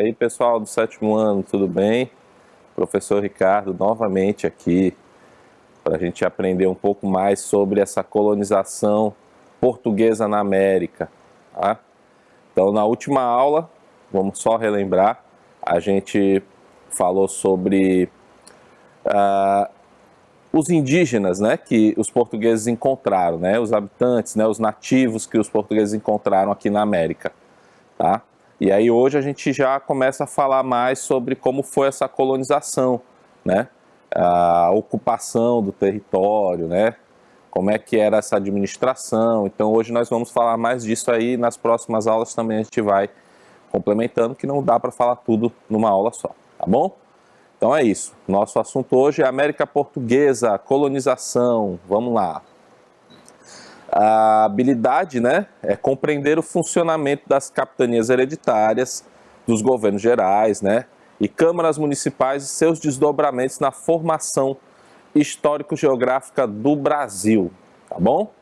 aí, pessoal do sétimo ano, tudo bem? Professor Ricardo novamente aqui para a gente aprender um pouco mais sobre essa colonização portuguesa na América, tá? Então, na última aula, vamos só relembrar, a gente falou sobre os indígenas, né, que os portugueses encontraram, né, os habitantes, né, os nativos que os portugueses encontraram aqui na América, tá? E aí hoje a gente já começa a falar mais sobre como foi essa colonização, né? A ocupação do território, né? Como é que era essa administração. Então hoje nós vamos falar mais disso aí, nas próximas aulas também a gente vai complementando, que não dá para falar tudo numa aula só, tá bom? Então é isso. Nosso assunto hoje é América Portuguesa, colonização. Vamos lá. A habilidade, né, é compreender o funcionamento das capitanias hereditárias, dos governos gerais, né, e câmaras municipais e seus desdobramentos na formação histórico-geográfica do Brasil, tá bom?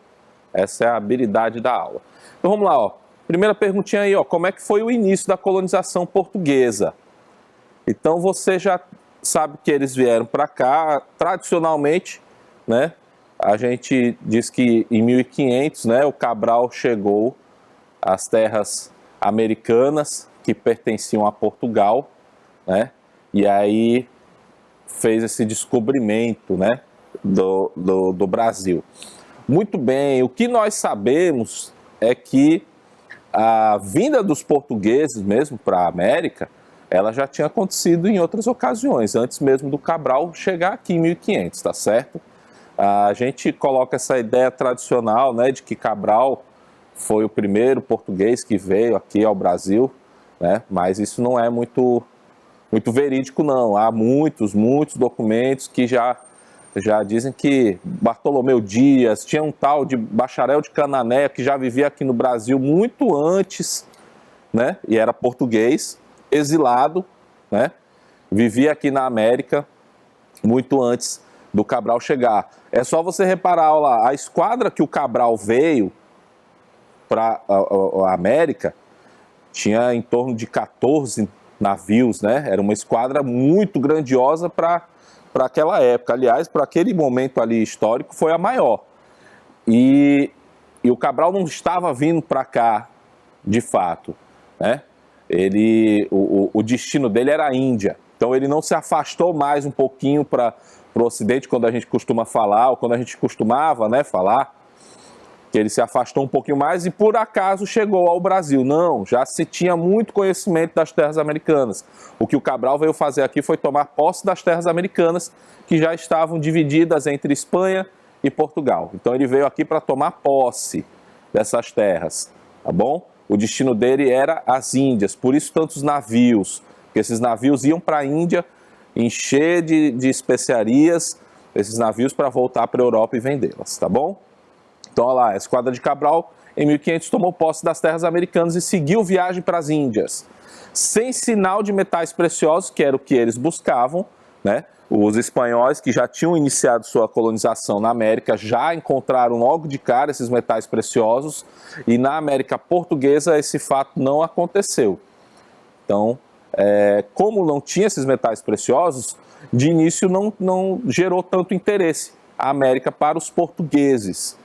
Essa é a habilidade da aula. Então vamos lá, ó. Primeira perguntinha aí, ó, como é que foi o início da colonização portuguesa? Então você já sabe que eles vieram para cá, tradicionalmente, né? A gente diz que em 1500, né, o Cabral chegou às terras americanas que pertenciam a Portugal, né? E aí fez esse descobrimento, né, do Brasil. Muito bem, o que nós sabemos é que a vinda dos portugueses mesmo para a América, ela já tinha acontecido em outras ocasiões, antes mesmo do Cabral chegar aqui em 1500, tá certo? A gente coloca essa ideia tradicional, né, de que Cabral foi o primeiro português que veio aqui ao Brasil, né, mas isso não é muito verídico, não. Há muitos documentos que já dizem que Bartolomeu Dias tinha um tal de Bacharel de Canané que já vivia aqui no Brasil muito antes, né, e era português, exilado, né, vivia aqui na América muito antes do Cabral chegar. É só você reparar lá, a esquadra que o Cabral veio para a América tinha em torno de 14 navios, né? Era uma esquadra muito grandiosa para aquela época. Aliás, para aquele momento ali histórico, foi a maior. E o Cabral não estava vindo para cá, de fato, né? O destino dele era a Índia. Então ele não se afastou mais um pouquinho para o Ocidente, quando a gente costuma falar, ou quando a gente costumava, né, falar, que ele se afastou um pouquinho mais e por acaso chegou ao Brasil. Não, já se tinha muito conhecimento das terras americanas. O que o Cabral veio fazer aqui foi tomar posse das terras americanas, que já estavam divididas entre Espanha e Portugal. Então ele veio aqui para tomar posse dessas terras, tá bom? O destino dele era as Índias, por isso tantos navios, porque esses navios iam para a Índia encher de especiarias, esses navios para voltar para a Europa e vendê-las, tá bom? Então, olha lá, a esquadra de Cabral, em 1500, tomou posse das terras americanas e seguiu viagem para as Índias, sem sinal de metais preciosos, que era o que eles buscavam, né? Os espanhóis, que já tinham iniciado sua colonização na América, já encontraram logo de cara esses metais preciosos, e na América Portuguesa esse fato não aconteceu. Então, como não tinha esses metais preciosos, de início não gerou tanto interesse a América para os portugueses.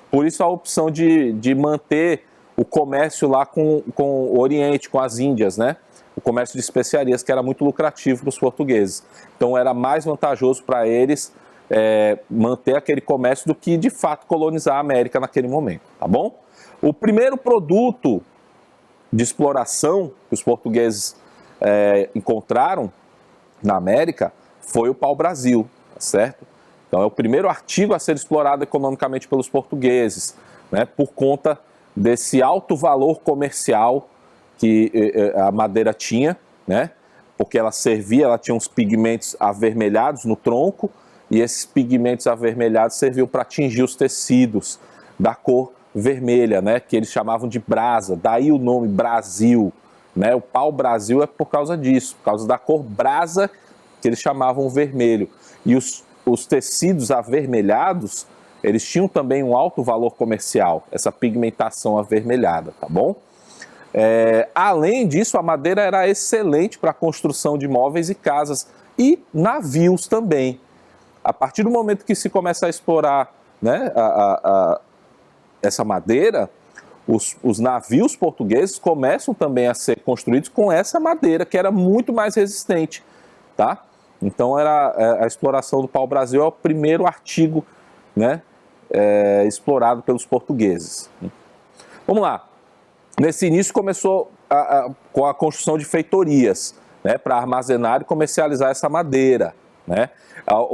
Por isso a opção de manter o comércio lá com o Oriente, com as Índias, né? O comércio de especiarias, que era muito lucrativo para os portugueses. Então era mais vantajoso para eles manter aquele comércio do que de fato colonizar a América naquele momento, tá bom? O primeiro produto de exploração que os portugueses encontraram na América foi o pau-brasil, tá certo? Então é o primeiro artigo a ser explorado economicamente pelos portugueses, né, por conta desse alto valor comercial que a madeira tinha, né, porque ela tinha uns pigmentos avermelhados no tronco, e esses pigmentos avermelhados serviam para tingir os tecidos da cor vermelha, né, que eles chamavam de brasa, daí o nome Brasil, né, o pau-brasil é por causa disso, por causa da cor brasa que eles chamavam vermelho. E os tecidos avermelhados, eles tinham também um alto valor comercial, essa pigmentação avermelhada, tá bom? Além disso, a madeira era excelente para a construção de móveis e casas e navios também. A partir do momento que se começa a explorar, né, essa madeira, os navios portugueses começam também a ser construídos com essa madeira, que era muito mais resistente, tá? Então, a exploração do pau-brasil é o primeiro artigo, né, explorado pelos portugueses. Vamos lá. Nesse início começou com a construção de feitorias, né, para armazenar e comercializar essa madeira, né?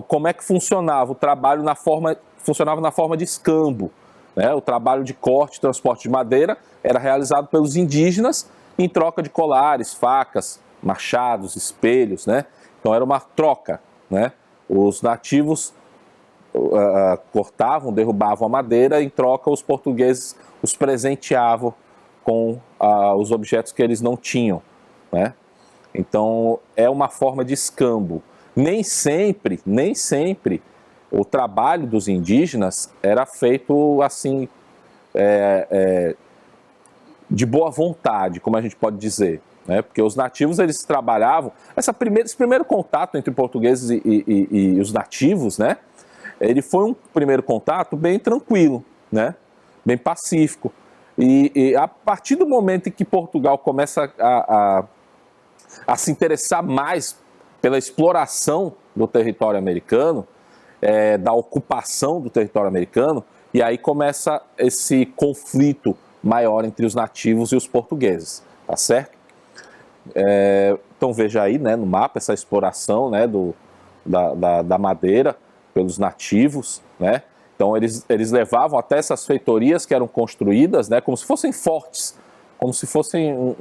Como é que funcionava? O trabalho funcionava na forma de escambo, né? O trabalho de corte e transporte de madeira era realizado pelos indígenas em troca de colares, facas, machados, espelhos, né? Então era uma troca, né? Os nativos cortavam, derrubavam a madeira, em troca os portugueses os presenteavam com os objetos que eles não tinham, né? Então é uma forma de escambo. Nem sempre o trabalho dos indígenas era feito assim, de boa vontade, como a gente pode dizer, né? Porque os nativos, eles trabalhavam, esse primeiro contato entre portugueses e os nativos, né? Ele foi um primeiro contato bem tranquilo, né? Bem pacífico. E a partir do momento em que Portugal começa a se interessar mais pela exploração do território americano, da ocupação do território americano, e aí começa esse conflito maior entre os nativos e os portugueses, tá certo? Então veja aí, né, no mapa essa exploração, né, da madeira pelos nativos, né? Então eles levavam até essas feitorias que eram construídas, né, como se fossem fortes, como se fossem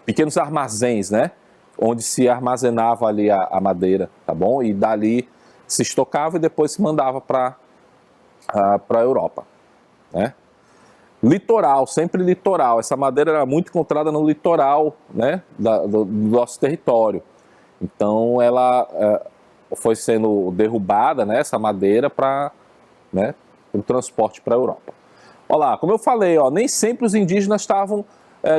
pequenos armazéns, né, onde se armazenava ali a madeira, tá bom? E dali se estocava e depois se mandava para a Europa, né? Litoral, sempre litoral. Essa madeira era muito encontrada no litoral, né, do nosso território. Então ela foi sendo derrubada, né, essa madeira para, né, o transporte para a Europa. Olha lá, como eu falei, nem sempre os indígenas estavam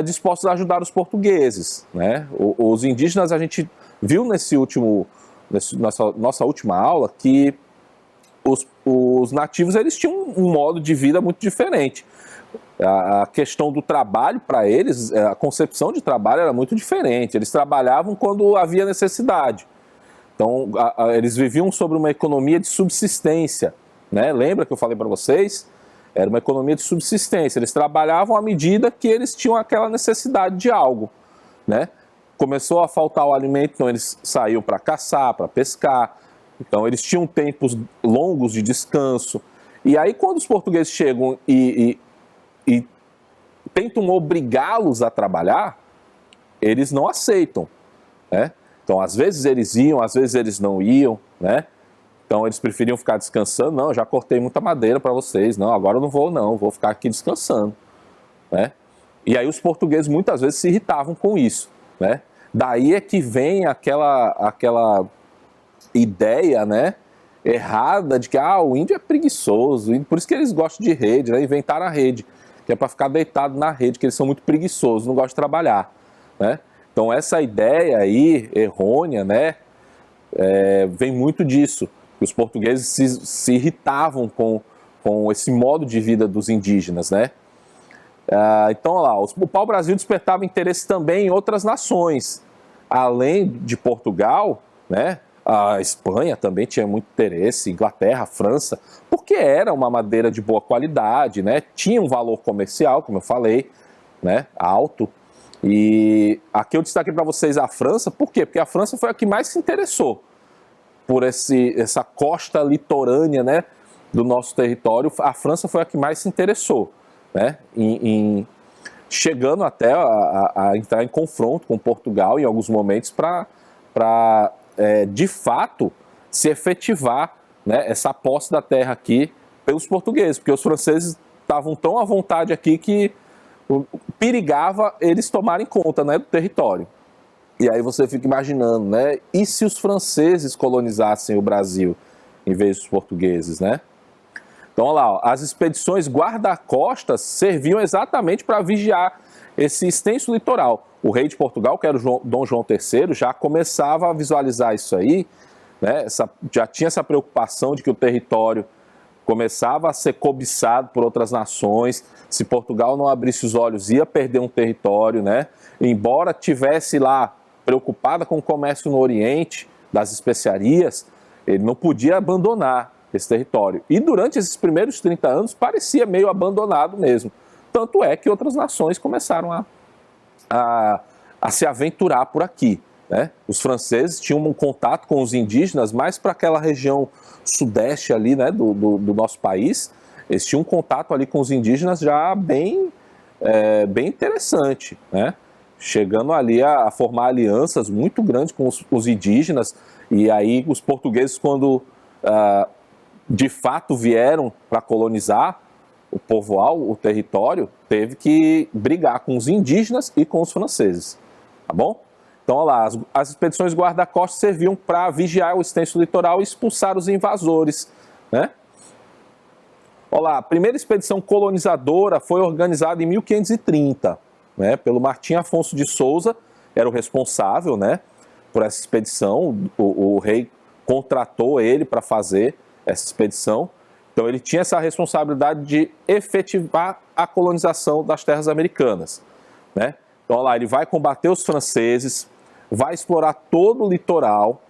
dispostos a ajudar os portugueses, né? Os indígenas, a gente viu nossa última aula, que os nativos, eles tinham um modo de vida muito diferente. A questão do trabalho para eles, a concepção de trabalho era muito diferente. Eles trabalhavam quando havia necessidade. Então, eles viviam sobre uma economia de subsistência, né? Lembra que eu falei para vocês? Era uma economia de subsistência. Eles trabalhavam à medida que eles tinham aquela necessidade de algo, né? Começou a faltar o alimento, então eles saíam para caçar, para pescar. Então, eles tinham tempos longos de descanso. E aí, quando os portugueses chegam e tentam obrigá-los a trabalhar, eles não aceitam, né? Então, às vezes eles iam, às vezes eles não iam, né? Então, eles preferiam ficar descansando. Não, já cortei muita madeira para vocês. Não, agora eu não vou, não. Vou ficar aqui descansando, né? E aí os portugueses muitas vezes se irritavam com isso, né? Daí é que vem aquela ideia, né, errada de que o índio é preguiçoso. Por isso que eles gostam de rede, né? Inventaram a rede, que é para ficar deitado na rede, que eles são muito preguiçosos, não gostam de trabalhar, né? Então, essa ideia aí, errônea, né, vem muito disso. Os portugueses se irritavam com esse modo de vida dos indígenas, né? Então, olha lá, o pau-brasil despertava interesse também em outras nações. Além de Portugal, né, a Espanha também tinha muito interesse, Inglaterra, França, porque era uma madeira de boa qualidade, né? Tinha um valor comercial, como eu falei, né, alto. E aqui eu destaquei para vocês a França. Por quê? Porque a França foi a que mais se interessou por essa costa litorânea, né, do nosso território. A França foi a que mais se interessou, né, chegando até a entrar em confronto com Portugal em alguns momentos para de fato se efetivar, né, essa posse da terra aqui pelos portugueses, porque os franceses estavam tão à vontade aqui que perigava eles tomarem conta, né, do território. E aí você fica imaginando, né, e se os franceses colonizassem o Brasil em vez dos portugueses, né? Então, olha lá, ó, as expedições guarda-costas serviam exatamente para vigiar esse extenso litoral. O rei de Portugal, que era o Dom João III, já começava a visualizar isso aí, né? Já tinha essa preocupação de que o território começava a ser cobiçado por outras nações. Se Portugal não abrisse os olhos, ia perder um território, né? Embora tivesse lá preocupada com o comércio no Oriente, das especiarias, ele não podia abandonar esse território. E durante esses primeiros 30 anos parecia meio abandonado mesmo. Tanto é que outras nações começaram a se aventurar por aqui, né? Os franceses tinham um contato com os indígenas mais para aquela região sudeste ali, né, do nosso país. Eles tinham um contato ali com os indígenas já bem interessante, né? Chegando ali a formar alianças muito grandes com os indígenas. E aí os portugueses, quando de fato vieram para colonizar, povoar o território, teve que brigar com os indígenas e com os franceses, tá bom? Então, olha lá, as expedições guarda-costas serviam para vigiar o extenso litoral e expulsar os invasores, né? Olha lá, a primeira expedição colonizadora foi organizada em 1530, né, pelo Martim Afonso de Souza, era o responsável, né, por essa expedição. O rei contratou ele para fazer essa expedição. Então ele tinha essa responsabilidade de efetivar a colonização das terras americanas, né? Então, olha lá, ele vai combater os franceses, vai explorar todo o litoral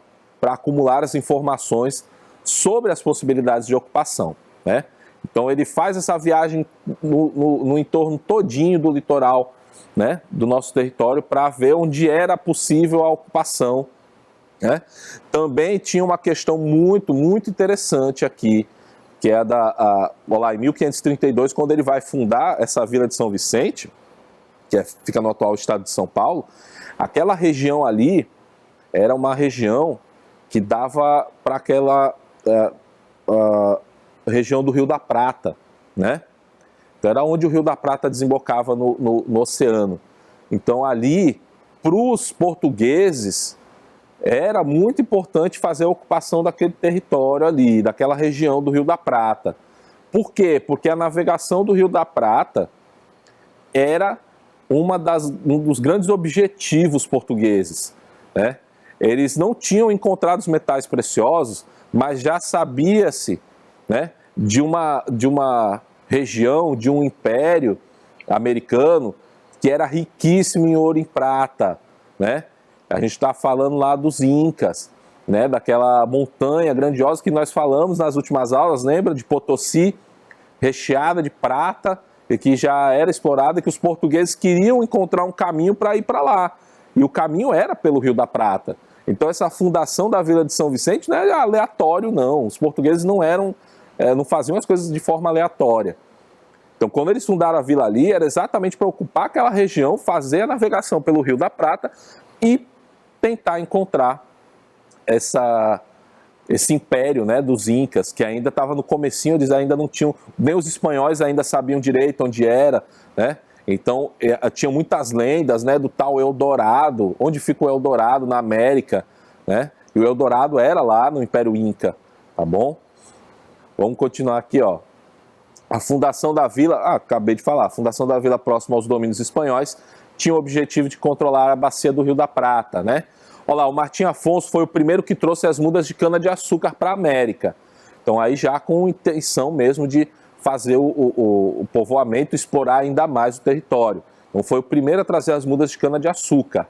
para acumular as informações sobre as possibilidades de ocupação, né? Então ele faz essa viagem no entorno todinho do litoral, né, do nosso território, para ver onde era possível a ocupação, né? Também tinha uma questão muito, muito interessante aqui, que é lá, em 1532, quando ele vai fundar essa Vila de São Vicente, que fica no atual estado de São Paulo. Aquela região ali era uma região que dava para aquela região do Rio da Prata, né? Então era onde o Rio da Prata desembocava no oceano. Então ali, para os portugueses, era muito importante fazer a ocupação daquele território ali, daquela região do Rio da Prata. Por quê? Porque a navegação do Rio da Prata era um dos grandes objetivos portugueses, né? Eles não tinham encontrado os metais preciosos, mas já sabia-se, né, de uma região, de um império americano que era riquíssimo em ouro e prata, né? A gente está falando lá dos Incas, né, daquela montanha grandiosa que nós falamos nas últimas aulas, lembra? De Potosí, recheada de prata, e que já era explorada, e que os portugueses queriam encontrar um caminho para ir para lá. E o caminho era pelo Rio da Prata. Então essa fundação da Vila de São Vicente não é aleatório, não. Os portugueses não faziam as coisas de forma aleatória. Então, quando eles fundaram a vila ali, era exatamente para ocupar aquela região, fazer a navegação pelo Rio da Prata e tentar encontrar esse império, né, dos Incas, que ainda estava no comecinho, eles ainda não tinham, nem os espanhóis ainda sabiam direito onde era, né? Então, tinha muitas lendas, né, do tal Eldorado, onde fica o Eldorado na América, né? E o Eldorado era lá no Império Inca, tá bom? Vamos continuar aqui, ó. A fundação da vila, acabei de falar, a fundação da vila próxima aos domínios espanhóis tinha o objetivo de controlar a bacia do Rio da Prata, né? Olha lá, o Martim Afonso foi o primeiro que trouxe as mudas de cana-de-açúcar para a América. Então aí já com intenção mesmo de fazer o povoamento, explorar ainda mais o território. Então foi o primeiro a trazer as mudas de cana-de-açúcar,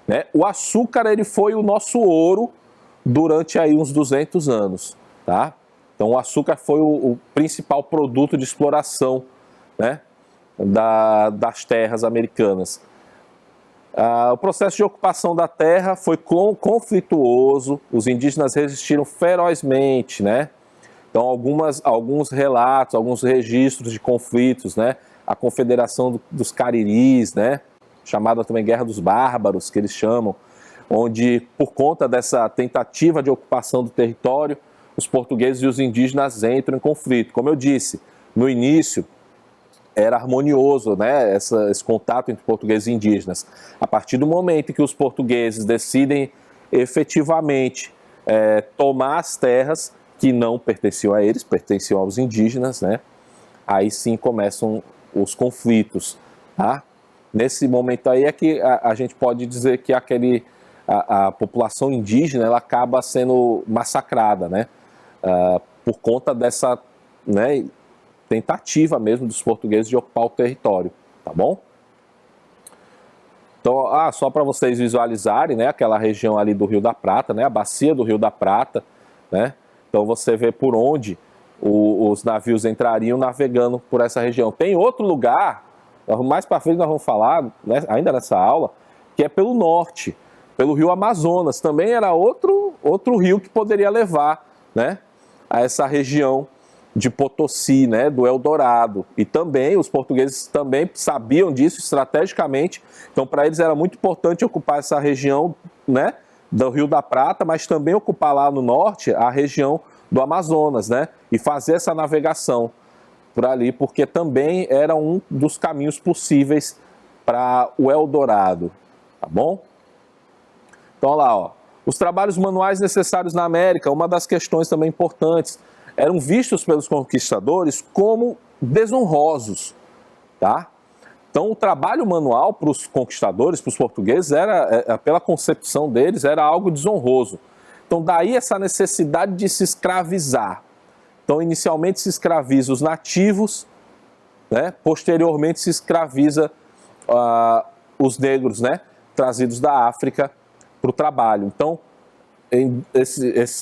né? O açúcar, ele foi o nosso ouro durante aí uns 200 anos, tá? Então o açúcar foi o principal produto de exploração, né, das terras americanas. O processo de ocupação da terra foi conflituoso, os indígenas resistiram ferozmente, né? Então alguns relatos, alguns registros de conflitos, né? A Confederação dos Cariris, né, chamada também Guerra dos Bárbaros, que eles chamam, onde por conta dessa tentativa de ocupação do território, os portugueses e os indígenas entram em conflito. Como eu disse, no início era harmonioso, né, esse contato entre portugueses e indígenas. A partir do momento em que os portugueses decidem efetivamente tomar as terras, que não pertenciam a eles, pertenciam aos indígenas, né? Aí sim começam os conflitos, tá? Nesse momento aí é que a gente pode dizer que a população indígena ela acaba sendo massacrada, né? Por conta dessa, né, tentativa mesmo dos portugueses de ocupar o território, tá bom? Então, só para vocês visualizarem, né, aquela região ali do Rio da Prata, né, a bacia do Rio da Prata, né? Então você vê por onde os navios entrariam navegando por essa região. Tem outro lugar, mais para frente nós vamos falar, né, ainda nessa aula, que é pelo norte, pelo rio Amazonas. Também era outro rio que poderia levar, né, a essa região de Potosí, né, do Eldorado. E também os portugueses também sabiam disso estrategicamente. Então para eles era muito importante ocupar essa região, né, do Rio da Prata, mas também ocupar lá no norte a região do Amazonas, né, e fazer essa navegação por ali, porque também era um dos caminhos possíveis para o Eldorado, tá bom? Então olha lá, ó, os trabalhos manuais necessários na América, uma das questões também importantes, eram vistos pelos conquistadores como desonrosos, tá? Então o trabalho manual para os conquistadores, para os portugueses, pela concepção deles, era algo desonroso. Então daí essa necessidade de se escravizar. Então inicialmente se escraviza os nativos, né? Posteriormente se escraviza os negros, né, trazidos da África para o trabalho. Então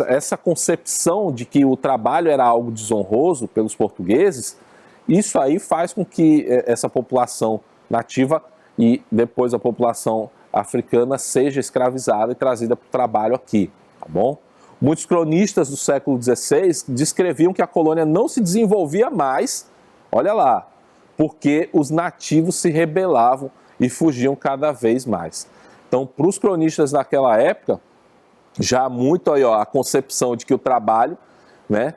essa concepção de que o trabalho era algo desonroso pelos portugueses, isso aí faz com que essa população nativa e depois a população africana seja escravizada e trazida para o trabalho aqui, tá bom? Muitos cronistas do século XVI descreviam que a colônia não se desenvolvia mais, olha lá, porque os nativos se rebelavam e fugiam cada vez mais. Então, para os cronistas daquela época, já muito aí, ó, a concepção de que o trabalho, né,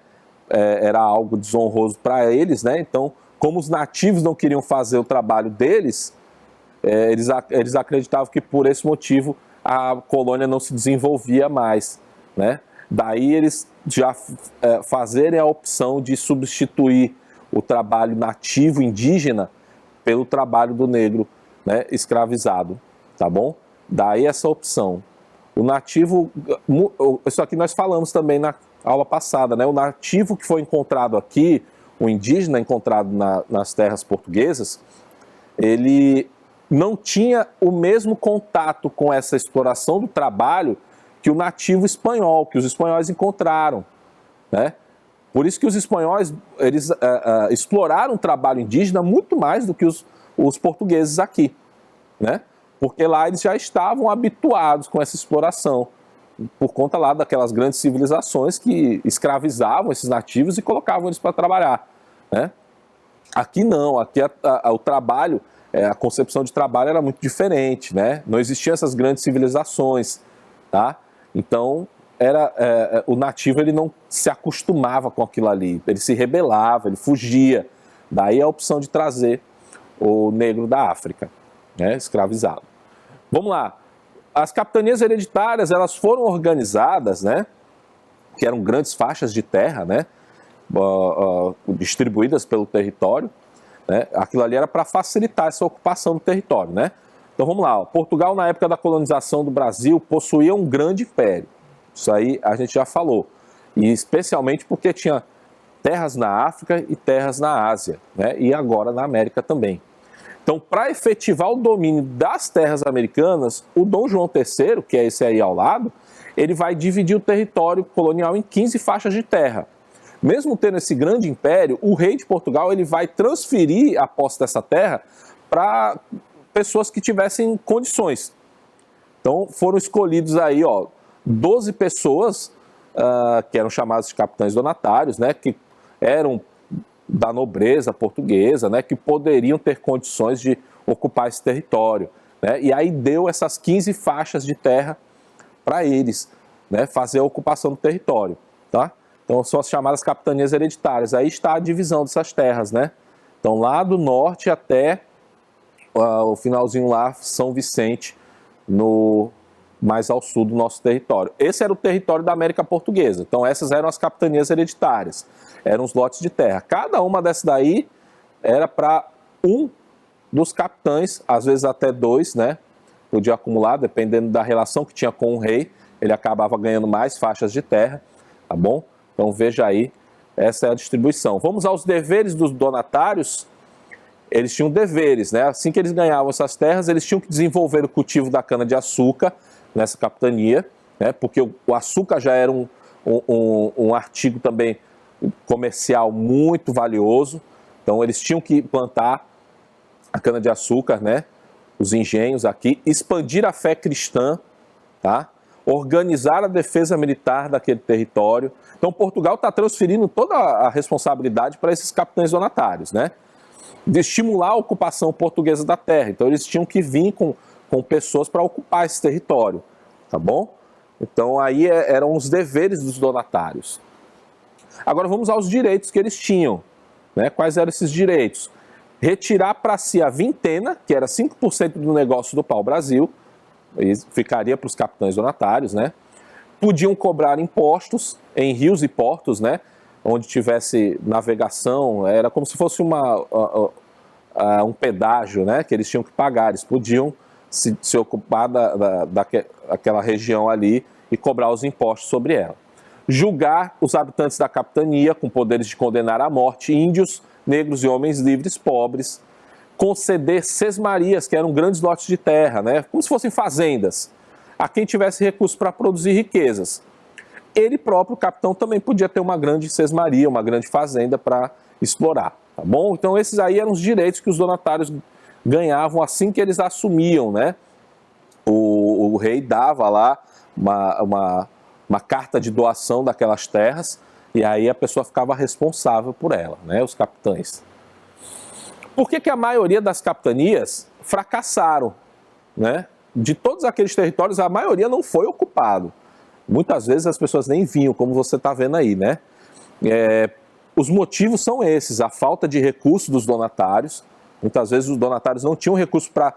era algo desonroso para eles, né? Então, como os nativos não queriam fazer o trabalho deles, eles acreditavam que por esse motivo a colônia não se desenvolvia mais, né? Daí eles já fazerem a opção de substituir o trabalho nativo indígena pelo trabalho do negro, né, escravizado, tá bom? Daí essa opção. O nativo, isso aqui nós falamos também na aula passada, né? O nativo que foi encontrado aqui, o indígena encontrado nas terras portuguesas, ele não tinha o mesmo contato com essa exploração do trabalho que o nativo espanhol, que os espanhóis encontraram, né? Por isso que os espanhóis, eles exploraram o trabalho indígena muito mais do que os portugueses aqui, né? Porque lá eles já estavam habituados com essa exploração, por conta lá daquelas grandes civilizações que escravizavam esses nativos e colocavam eles para trabalhar, né? Aqui não, aqui o trabalho, a concepção de trabalho era muito diferente, né? Não existiam essas grandes civilizações, tá? Então, o nativo ele não se acostumava com aquilo ali, ele se rebelava, ele fugia. Daí a opção de trazer o negro da África, né, escravizado. Vamos lá. As capitanias hereditárias, elas foram organizadas, né, que eram grandes faixas de terra, né, distribuídas pelo território, né. Aquilo ali era para facilitar essa ocupação do território, né. Então vamos lá. Portugal, na época da colonização do Brasil, possuía um grande império. Isso aí a gente já falou. E especialmente porque tinha terras na África e terras na Ásia, né, e agora na América também. Então, para efetivar o domínio das terras americanas, o Dom João III, que é esse aí ao lado, ele vai dividir o território colonial em 15 faixas de terra. Mesmo tendo esse grande império, o rei de Portugal ele vai transferir a posse dessa terra para pessoas que tivessem condições. Então, foram escolhidos aí, ó, 12 pessoas que eram chamadas de capitães donatários, né, que eram da nobreza portuguesa, né, que poderiam ter condições de ocupar esse território, né, e aí deu essas 15 faixas de terra para eles, né, fazer a ocupação do território, tá? Então são as chamadas capitanias hereditárias. Aí está a divisão dessas terras, né? Então lá do norte até o finalzinho lá, São Vicente, no mais ao sul do nosso território. Esse era o território da América Portuguesa. Então essas eram as capitanias hereditárias, eram os lotes de terra. Cada uma dessas daí era para um dos capitães, às vezes até dois, né? Podia acumular, dependendo da relação que tinha com o rei, ele acabava ganhando mais faixas de terra, tá bom? Então veja aí, essa é a distribuição. Vamos aos deveres dos donatários. Eles tinham deveres, né? Assim que eles ganhavam essas terras, eles tinham que desenvolver o cultivo da cana-de-açúcar nessa capitania, né? Porque o açúcar já era um artigo também comercial muito valioso, então eles tinham que plantar a cana-de-açúcar, né? Os engenhos aqui, expandir a fé cristã, tá? Organizar a defesa militar daquele território. Então Portugal está transferindo toda a responsabilidade para esses capitães donatários, né? De estimular a ocupação portuguesa da terra. Então eles tinham que vir com pessoas para ocupar esse território, tá bom? Então aí eram os deveres dos donatários. Agora vamos aos direitos que eles tinham, né? Quais eram esses direitos? Retirar para si a vintena, que era 5% do negócio do pau-brasil, e ficaria para os capitães donatários, né? Podiam cobrar impostos em rios e portos, né? Onde tivesse navegação, era como se fosse um pedágio, né? Que eles tinham que pagar, eles podiam se ocupar daquela região ali e cobrar os impostos sobre ela. Julgar os habitantes da capitania com poderes de condenar à morte índios, negros e homens livres, pobres, conceder sesmarias, que eram grandes lotes de terra, né? Como se fossem fazendas, a quem tivesse recursos para produzir riquezas. Ele próprio, o capitão, também podia ter uma grande sesmaria, uma grande fazenda para explorar, tá bom? Então esses aí eram os direitos que os donatários ganhavam assim que eles assumiam, né? O rei dava lá uma carta de doação daquelas terras e aí a pessoa ficava responsável por ela, né? Os capitães. Por que a maioria das capitanias fracassaram, né? De todos aqueles territórios, a maioria não foi ocupado. Muitas vezes as pessoas nem vinham, como você está vendo aí, né? Os motivos são esses, a falta de recursos dos donatários. Muitas vezes os donatários não tinham recurso para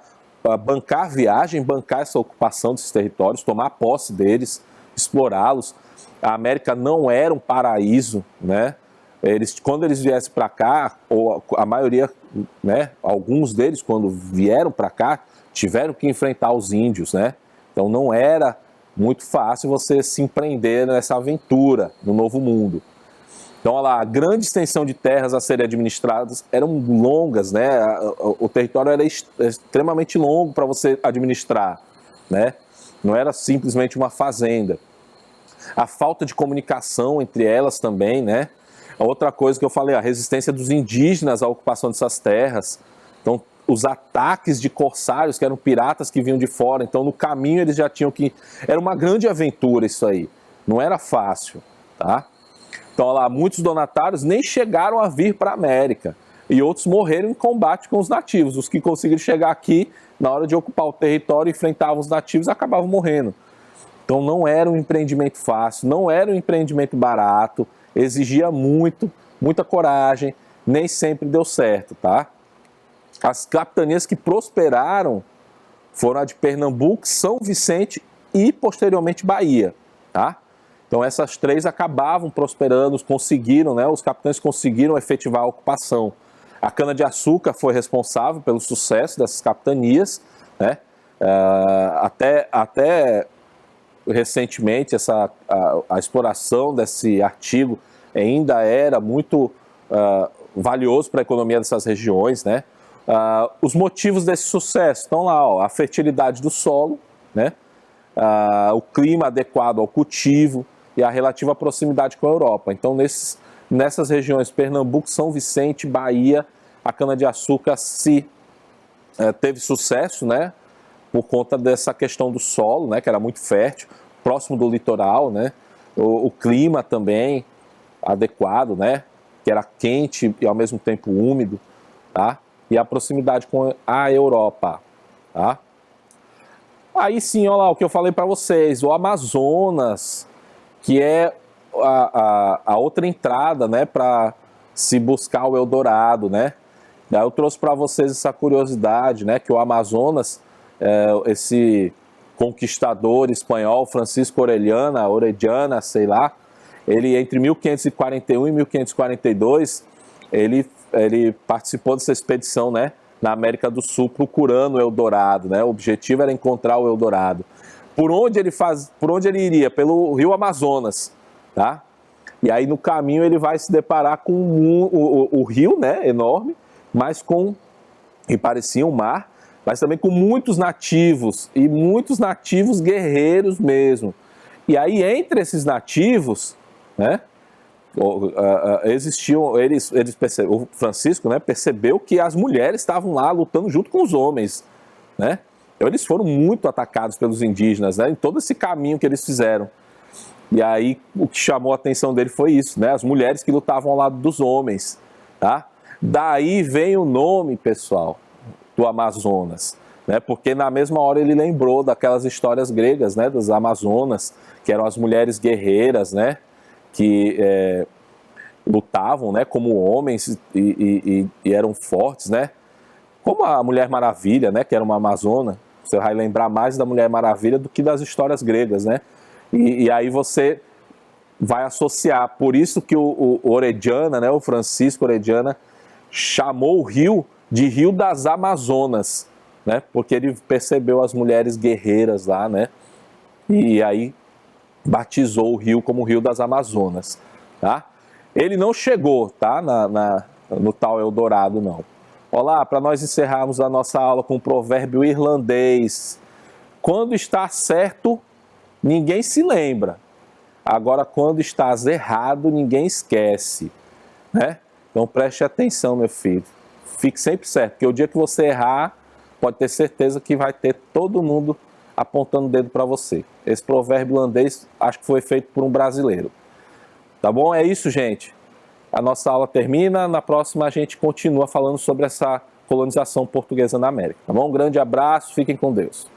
bancar a viagem, bancar essa ocupação desses territórios, tomar posse deles, explorá-los. A América não era um paraíso, né? Quando eles viessem para cá, ou a maioria, né, alguns deles, quando vieram para cá, tiveram que enfrentar os índios, né? Então não era muito fácil você se empreender nessa aventura no Novo Mundo. Então, olha lá, a grande extensão de terras a serem administradas eram longas, né? O território era extremamente longo para você administrar, né? Não era simplesmente uma fazenda. A falta de comunicação entre elas também, né? Outra coisa que eu falei, a resistência dos indígenas à ocupação dessas terras. Então, os ataques de corsários, que eram piratas que vinham de fora. Então, no caminho, eles já tinham que... Era uma grande aventura isso aí. Não era fácil, tá? Então, lá, muitos donatários nem chegaram a vir para a América. E outros morreram em combate com os nativos. Os que conseguiram chegar aqui, na hora de ocupar o território, enfrentavam os nativos e acabavam morrendo. Então, não era um empreendimento fácil, não era um empreendimento barato, exigia muita coragem, nem sempre deu certo, tá? As capitanias que prosperaram foram a de Pernambuco, São Vicente e, posteriormente, Bahia, tá? Então, essas três acabavam prosperando, conseguiram, né? Os capitães conseguiram efetivar a ocupação. A cana-de-açúcar foi responsável pelo sucesso dessas capitanias, né? Até recentemente, a exploração desse artigo ainda era muito valioso para a economia dessas regiões, né? Os motivos desse sucesso estão lá, ó, a fertilidade do solo, né? O clima adequado ao cultivo e a relativa proximidade com a Europa. Então, nessas regiões, Pernambuco, São Vicente, Bahia, a cana-de-açúcar teve sucesso, né? Por conta dessa questão do solo, né? Que era muito fértil, próximo do litoral, né? O clima também adequado, né? Que era quente e ao mesmo tempo úmido, tá? E a proximidade com a Europa, tá? Aí sim, olha lá o que eu falei para vocês, o Amazonas, que é a outra entrada, né, para se buscar o Eldorado, né? Daí eu trouxe para vocês essa curiosidade, né, que o Amazonas, esse conquistador espanhol, Francisco Orellana, sei lá, ele entre 1541 e 1542, ele participou dessa expedição, né, na América do Sul, procurando o Eldorado, né? O objetivo era encontrar o Eldorado. Por onde ele iria? Pelo rio Amazonas, tá? E aí no caminho ele vai se deparar com o rio, né, enorme, mas e parecia um mar, mas também com muitos nativos, e muitos nativos guerreiros mesmo. E aí entre esses nativos, né, o Francisco, né, percebeu que as mulheres estavam lá lutando junto com os homens, né? Então eles foram muito atacados pelos indígenas, né, em todo esse caminho que eles fizeram. E aí o que chamou a atenção dele foi isso, né, as mulheres que lutavam ao lado dos homens, tá? Daí vem o nome, pessoal, do Amazonas, né? Porque na mesma hora ele lembrou daquelas histórias gregas, né, das Amazonas, que eram as mulheres guerreiras, né, que lutavam, né, como homens e eram fortes, né, como a Mulher Maravilha, né, que era uma amazona. Você vai lembrar mais da Mulher Maravilha do que das histórias gregas, né, e aí você vai associar, por isso que o Orellana, né, o Francisco Orellana, chamou o rio de Rio das Amazonas, né, porque ele percebeu as mulheres guerreiras lá, né, e aí batizou o rio como Rio das Amazonas, tá? Ele não chegou, tá, no tal Eldorado, não. Olá, para nós encerrarmos a nossa aula com um provérbio irlandês. Quando está certo, ninguém se lembra. Agora, quando estás errado, ninguém esquece, né? Então preste atenção, meu filho. Fique sempre certo, porque o dia que você errar, pode ter certeza que vai ter todo mundo apontando o dedo para você. Esse provérbio irlandês, acho que foi feito por um brasileiro. Tá bom? É isso, gente. A nossa aula termina. Na próxima a gente continua falando sobre essa colonização portuguesa na América. Tá bom? Um grande abraço. Fiquem com Deus.